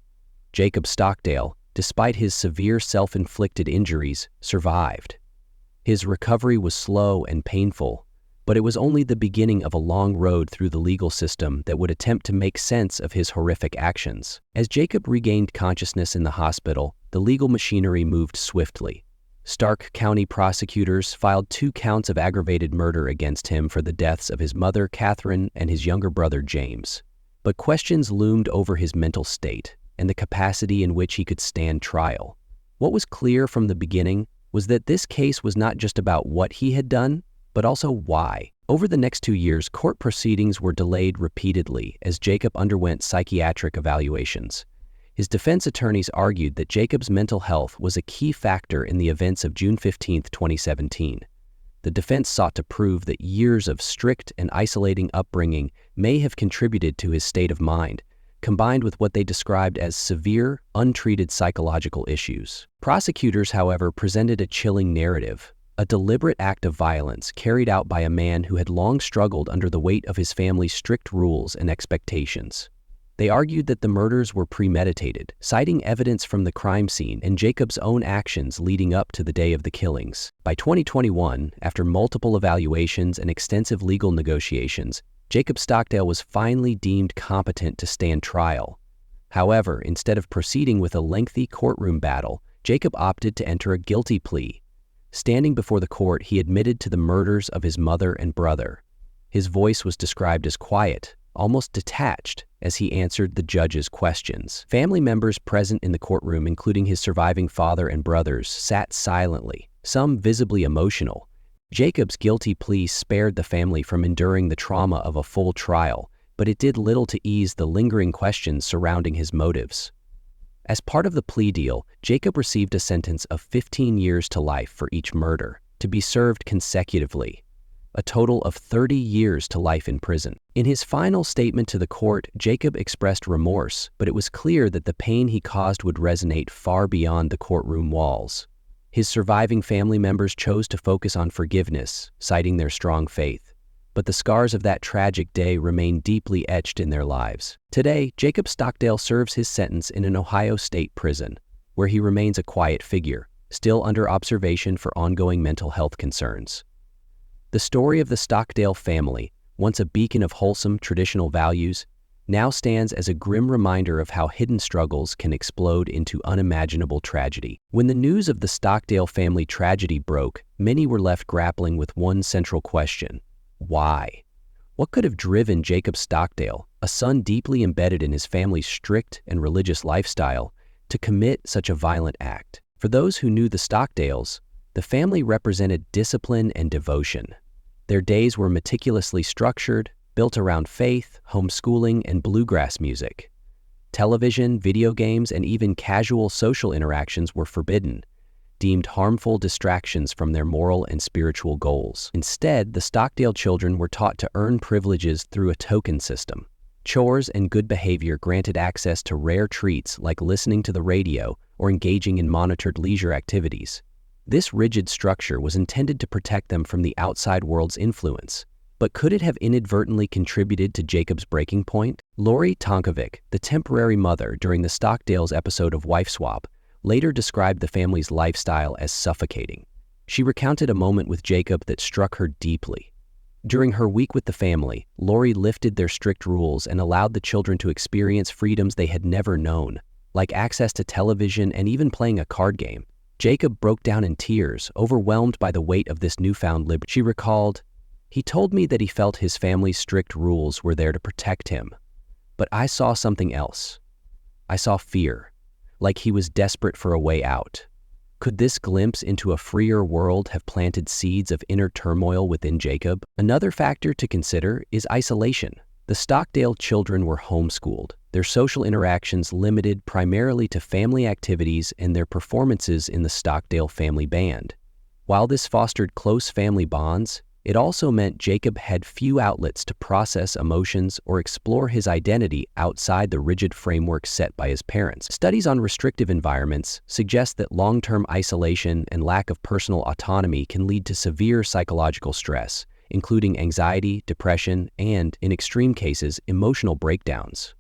S1: Jacob Stockdale, despite his severe self-inflicted injuries, survived. His recovery was slow and painful, but it was only the beginning of a long road through the legal system that would attempt to make sense of his horrific actions. As Jacob regained consciousness in the hospital, the legal machinery moved swiftly. Stark County prosecutors filed 2 counts of aggravated murder against him for the deaths of his mother, Catherine, and his younger brother, James. But questions loomed over his mental state and the capacity in which he could stand trial. What was clear from the beginning was that this case was not just about what he had done, but also why. Over the next 2 years, court proceedings were delayed repeatedly as Jacob underwent psychiatric evaluations. His defense attorneys argued that Jacob's mental health was a key factor in the events of June 15, 2017. The defense sought to prove that years of strict and isolating upbringing may have contributed to his state of mind, combined with what they described as severe, untreated psychological issues. Prosecutors, however, presented a chilling narrative, a deliberate act of violence carried out by a man who had long struggled under the weight of his family's strict rules and expectations. They argued that the murders were premeditated, citing evidence from the crime scene and Jacob's own actions leading up to the day of the killings. By 2021, after multiple evaluations and extensive legal negotiations, Jacob Stockdale was finally deemed competent to stand trial. However, instead of proceeding with a lengthy courtroom battle, Jacob opted to enter a guilty plea. Standing before the court, he admitted to the murders of his mother and brother. His voice was described as quiet, almost detached, as he answered the judge's questions. Family members present in the courtroom, including his surviving father and brothers, sat silently, some visibly emotional. Jacob's guilty plea spared the family from enduring the trauma of a full trial, but it did little to ease the lingering questions surrounding his motives. As part of the plea deal, Jacob received a sentence of 15 years to life for each murder, to be served consecutively, a total of 30 years to life in prison. In his final statement to the court, Jacob expressed remorse, but it was clear that the pain he caused would resonate far beyond the courtroom walls. His surviving family members chose to focus on forgiveness, citing their strong faith. But the scars of that tragic day remain deeply etched in their lives. Today, Jacob Stockdale serves his sentence in an Ohio state prison, where he remains a quiet figure, still under observation for ongoing mental health concerns. The story of the Stockdale family, once a beacon of wholesome traditional values, now stands as a grim reminder of how hidden struggles can explode into unimaginable tragedy. When the news of the Stockdale family tragedy broke, many were left grappling with one central question: why? What could have driven Jacob Stockdale, a son deeply embedded in his family's strict and religious lifestyle, to commit such a violent act? For those who knew the Stockdales, the family represented discipline and devotion. Their days were meticulously structured, built around faith, homeschooling, and bluegrass music. Television, video games, and even casual social interactions were forbidden, deemed harmful distractions from their moral and spiritual goals. Instead, the Stockdale children were taught to earn privileges through a token system. Chores and good behavior granted access to rare treats like listening to the radio or engaging in monitored leisure activities. This rigid structure was intended to protect them from the outside world's influence. But could it have inadvertently contributed to Jacob's breaking point? Lori Tonkovic, the temporary mother during the Stockdales' episode of Wife Swap, later described the family's lifestyle as suffocating. She recounted a moment with Jacob that struck her deeply. During her week with the family, Lori lifted their strict rules and allowed the children to experience freedoms they had never known, like access to television and even playing a card game. Jacob broke down in tears, overwhelmed by the weight of this newfound liberty. She recalled, "He told me that he felt his family's strict rules were there to protect him. But I saw something else. I saw fear, like he was desperate for a way out." Could this glimpse into a freer world have planted seeds of inner turmoil within Jacob? Another factor to consider is isolation. The Stockdale children were homeschooled, their social interactions limited primarily to family activities and their performances in the Stockdale family band. While this fostered close family bonds, it also meant Jacob had few outlets to process emotions or explore his identity outside the rigid framework set by his parents. Studies on restrictive environments suggest that long-term isolation and lack of personal autonomy can lead to severe psychological stress, including anxiety, depression, and, in extreme cases, emotional breakdowns.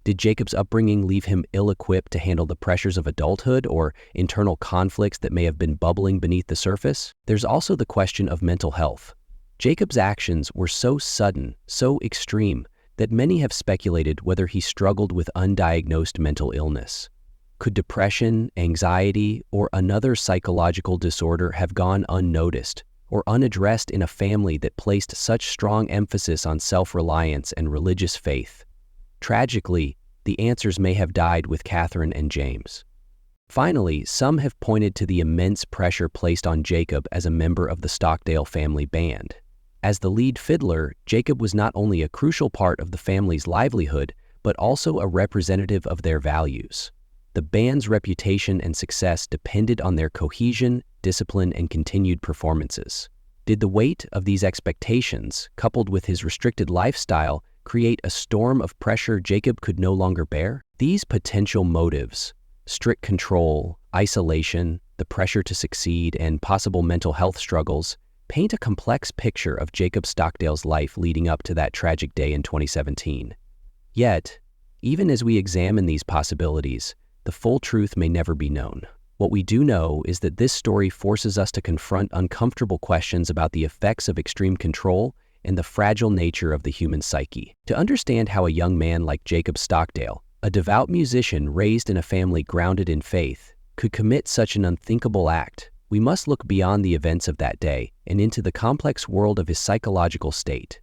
S1: Did Jacob's upbringing leave him ill-equipped to handle the pressures of adulthood or internal conflicts that may have been bubbling beneath the surface? There's also the question of mental health. Jacob's actions were so sudden, so extreme, that many have speculated whether he struggled with undiagnosed mental illness. Could depression, anxiety, or another psychological disorder have gone unnoticed or unaddressed in a family that placed such strong emphasis on self-reliance and religious faith? Tragically, the answers may have died with Catherine and James. Finally, some have pointed to the immense pressure placed on Jacob as a member of the Stockdale family band. As the lead fiddler, Jacob was not only a crucial part of the family's livelihood, but also a representative of their values. The band's reputation and success depended on their cohesion, discipline, and continued performances. Did the weight of these expectations, coupled with his restricted lifestyle, create a storm of pressure Jacob could no longer bear? These potential motives, strict control, isolation, the pressure to succeed, and possible mental health struggles, paint a complex picture of Jacob Stockdale's life leading up to that tragic day in 2017. Yet, even as we examine these possibilities, the full truth may never be known. What we do know is that this story forces us to confront uncomfortable questions about the effects of extreme control and the fragile nature of the human psyche. To understand how a young man like Jacob Stockdale, a devout musician raised in a family grounded in faith, could commit such an unthinkable act, we must look beyond the events of that day and into the complex world of his psychological state.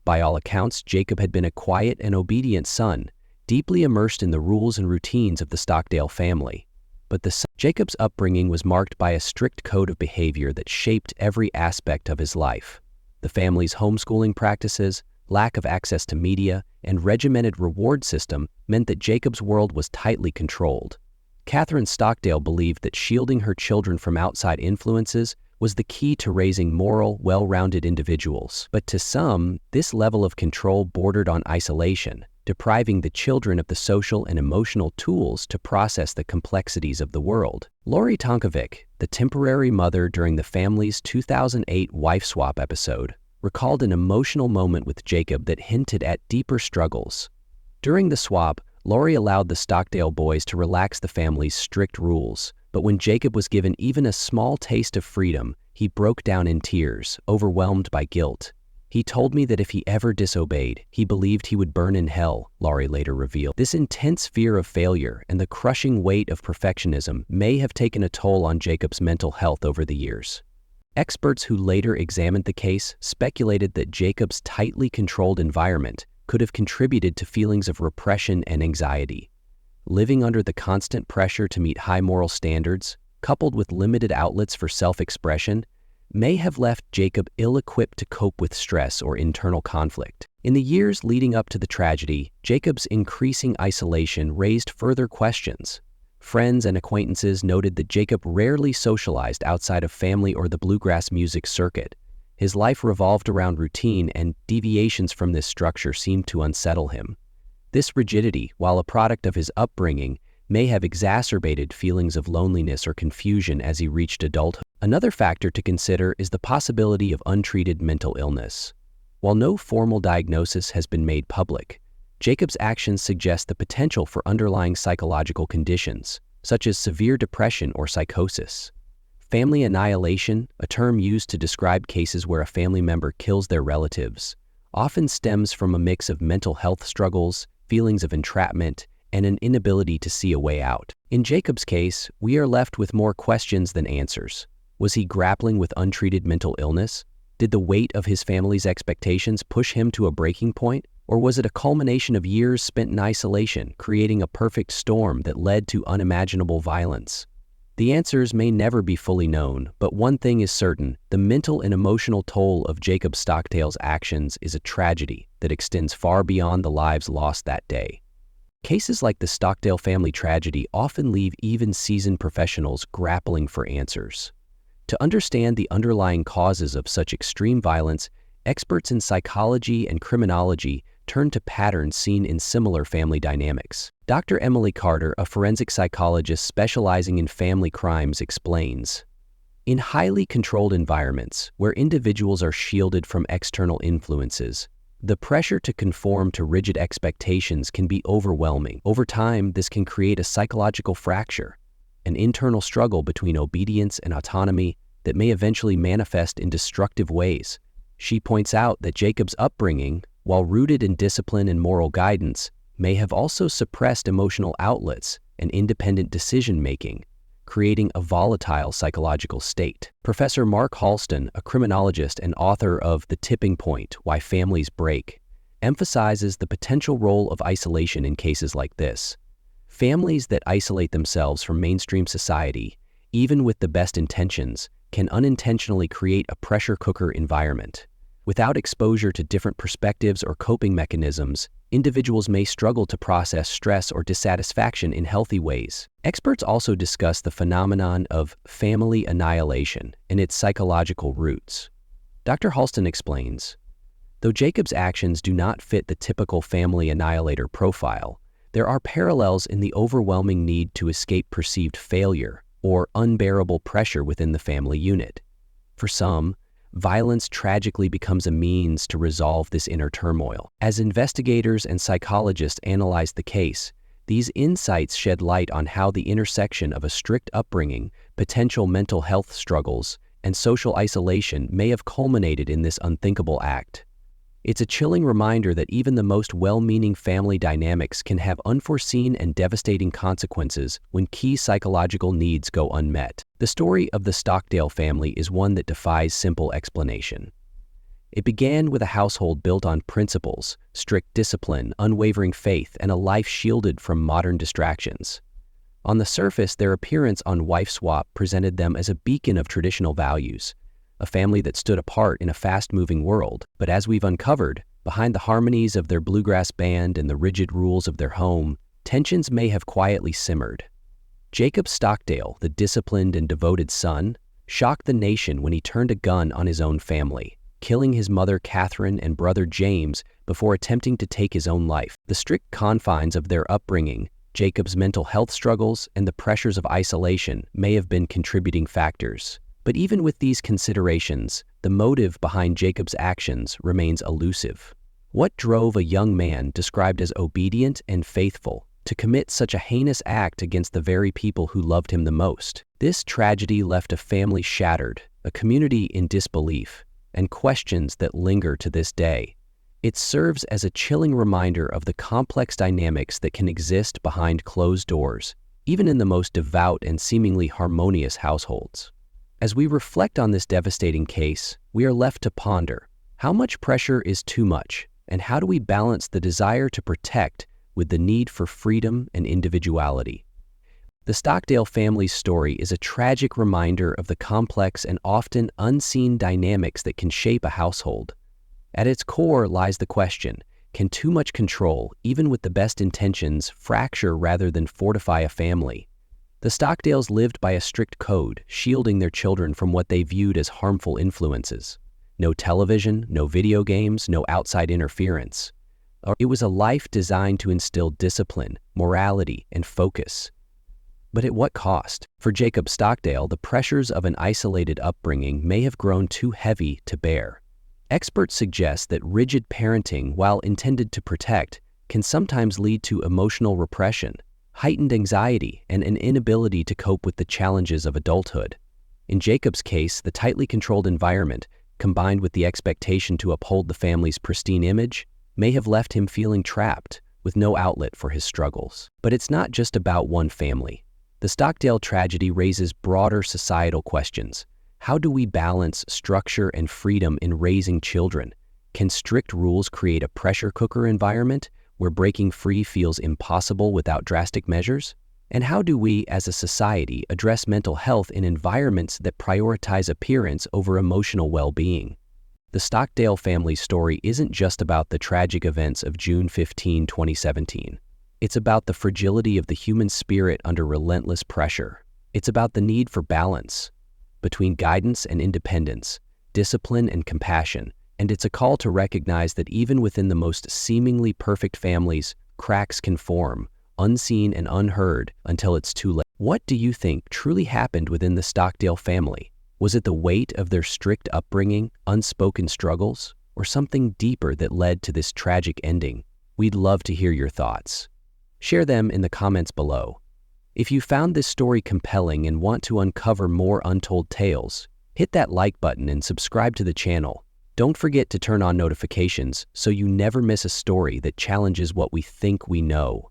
S1: By all accounts, Jacob had been a quiet and obedient son, deeply immersed in the rules and routines of the Stockdale family. But Jacob's upbringing was marked by a strict code of behavior that shaped every aspect of his life. The family's homeschooling practices, lack of access to media, and regimented reward system meant that Jacob's world was tightly controlled. Catherine Stockdale believed that shielding her children from outside influences was the key to raising moral, well-rounded individuals. But to some, this level of control bordered on isolation, depriving the children of the social and emotional tools to process the complexities of the world. Lori Tonkovic, the temporary mother during the family's 2008 wife swap episode, recalled an emotional moment with Jacob that hinted at deeper struggles. During the swap, Lori allowed the Stockdale boys to relax the family's strict rules, but when Jacob was given even a small taste of freedom, he broke down in tears, overwhelmed by guilt. He told me that if he ever disobeyed, he believed he would burn in hell, Lori later revealed. This intense fear of failure and the crushing weight of perfectionism may have taken a toll on Jacob's mental health over the years. Experts who later examined the case speculated that Jacob's tightly controlled environment could have contributed to feelings of repression and anxiety. Living under the constant pressure to meet high moral standards, coupled with limited outlets for self-expression, may have left Jacob ill-equipped to cope with stress or internal conflict. In the years leading up to the tragedy, Jacob's increasing isolation raised further questions. Friends and acquaintances noted that Jacob rarely socialized outside of family or the bluegrass music circuit. His life revolved around routine, and deviations from this structure seemed to unsettle him. This rigidity, while a product of his upbringing, may have exacerbated feelings of loneliness or confusion as he reached adulthood. Another factor to consider is the possibility of untreated mental illness. While no formal diagnosis has been made public, Jacob's actions suggest the potential for underlying psychological conditions, such as severe depression or psychosis. Family annihilation, a term used to describe cases where a family member kills their relatives, often stems from a mix of mental health struggles, feelings of entrapment, and an inability to see a way out. In Jacob's case, we are left with more questions than answers. Was he grappling with untreated mental illness? Did the weight of his family's expectations push him to a breaking point? Or was it a culmination of years spent in isolation, creating a perfect storm that led to unimaginable violence? The answers may never be fully known, but one thing is certain: the mental and emotional toll of Jacob Stockdale's actions is a tragedy that extends far beyond the lives lost that day. Cases like the Stockdale family tragedy often leave even seasoned professionals grappling for answers. To understand the underlying causes of such extreme violence, experts in psychology and criminology turn to patterns seen in similar family dynamics. Dr. Emily Carter, a forensic psychologist specializing in family crimes, explains, "In highly controlled environments, where individuals are shielded from external influences, the pressure to conform to rigid expectations can be overwhelming. Over time, this can create a psychological fracture, an internal struggle between obedience and autonomy that may eventually manifest in destructive ways." She points out that Jacob's upbringing, while rooted in discipline and moral guidance, may have also suppressed emotional outlets and independent decision-making, creating a volatile psychological state. Professor Mark Halston, a criminologist and author of The Tipping Point: Why Families Break, emphasizes the potential role of isolation in cases like this. Families that isolate themselves from mainstream society, even with the best intentions, can unintentionally create a pressure cooker environment. Without exposure to different perspectives or coping mechanisms, individuals may struggle to process stress or dissatisfaction in healthy ways. Experts also discuss the phenomenon of family annihilation and its psychological roots. Dr. Halston explains, though Jacob's actions do not fit the typical family annihilator profile, there are parallels in the overwhelming need to escape perceived failure or unbearable pressure within the family unit. For some, violence tragically becomes a means to resolve this inner turmoil. As investigators and psychologists analyze the case, these insights shed light on how the intersection of a strict upbringing, potential mental health struggles, and social isolation may have culminated in this unthinkable act. It's a chilling reminder that even the most well-meaning family dynamics can have unforeseen and devastating consequences when key psychological needs go unmet. The story of the Stockdale family is one that defies simple explanation. It began with a household built on principles, strict discipline, unwavering faith, and a life shielded from modern distractions. On the surface, their appearance on Wife Swap presented them as a beacon of traditional values, a family that stood apart in a fast-moving world. But as we've uncovered, behind the harmonies of their bluegrass band and the rigid rules of their home, tensions may have quietly simmered. Jacob Stockdale, the disciplined and devoted son, shocked the nation when he turned a gun on his own family, killing his mother Catherine and brother James before attempting to take his own life. The strict confines of their upbringing, Jacob's mental health struggles, and the pressures of isolation may have been contributing factors. But even with these considerations, the motive behind Jacob's actions remains elusive. What drove a young man described as obedient and faithful to commit such a heinous act against the very people who loved him the most? This tragedy left a family shattered, a community in disbelief, and questions that linger to this day. It serves as a chilling reminder of the complex dynamics that can exist behind closed doors, even in the most devout and seemingly harmonious households. As we reflect on this devastating case, we are left to ponder, how much pressure is too much, and how do we balance the desire to protect with the need for freedom and individuality? The Stockdale family's story is a tragic reminder of the complex and often unseen dynamics that can shape a household. At its core lies the question, can too much control, even with the best intentions, fracture rather than fortify a family? The Stockdales lived by a strict code, shielding their children from what they viewed as harmful influences. No television, no video games, no outside interference. It was a life designed to instill discipline, morality, and focus. But at what cost? For Jacob Stockdale, the pressures of an isolated upbringing may have grown too heavy to bear. Experts suggest that rigid parenting, while intended to protect, can sometimes lead to emotional repression, heightened anxiety, and an inability to cope with the challenges of adulthood. In Jacob's case, the tightly controlled environment, combined with the expectation to uphold the family's pristine image, may have left him feeling trapped, with no outlet for his struggles. But it's not just about one family. The Stockdale tragedy raises broader societal questions. How do we balance structure and freedom in raising children? Can strict rules create a pressure cooker environment where breaking free feels impossible without drastic measures? And how do we, as a society, address mental health in environments that prioritize appearance over emotional well-being? The Stockdale family's story isn't just about the tragic events of June 15, 2017. It's about the fragility of the human spirit under relentless pressure. It's about the need for balance between guidance and independence, discipline and compassion, and it's a call to recognize that even within the most seemingly perfect families, cracks can form, unseen and unheard, until it's too late. What do you think truly happened within the Stockdale family? Was it the weight of their strict upbringing, unspoken struggles, or something deeper that led to this tragic ending? We'd love to hear your thoughts. Share them in the comments below. If you found this story compelling and want to uncover more untold tales, hit that like button and subscribe to the channel. Don't forget to turn on notifications so you never miss a story that challenges what we think we know.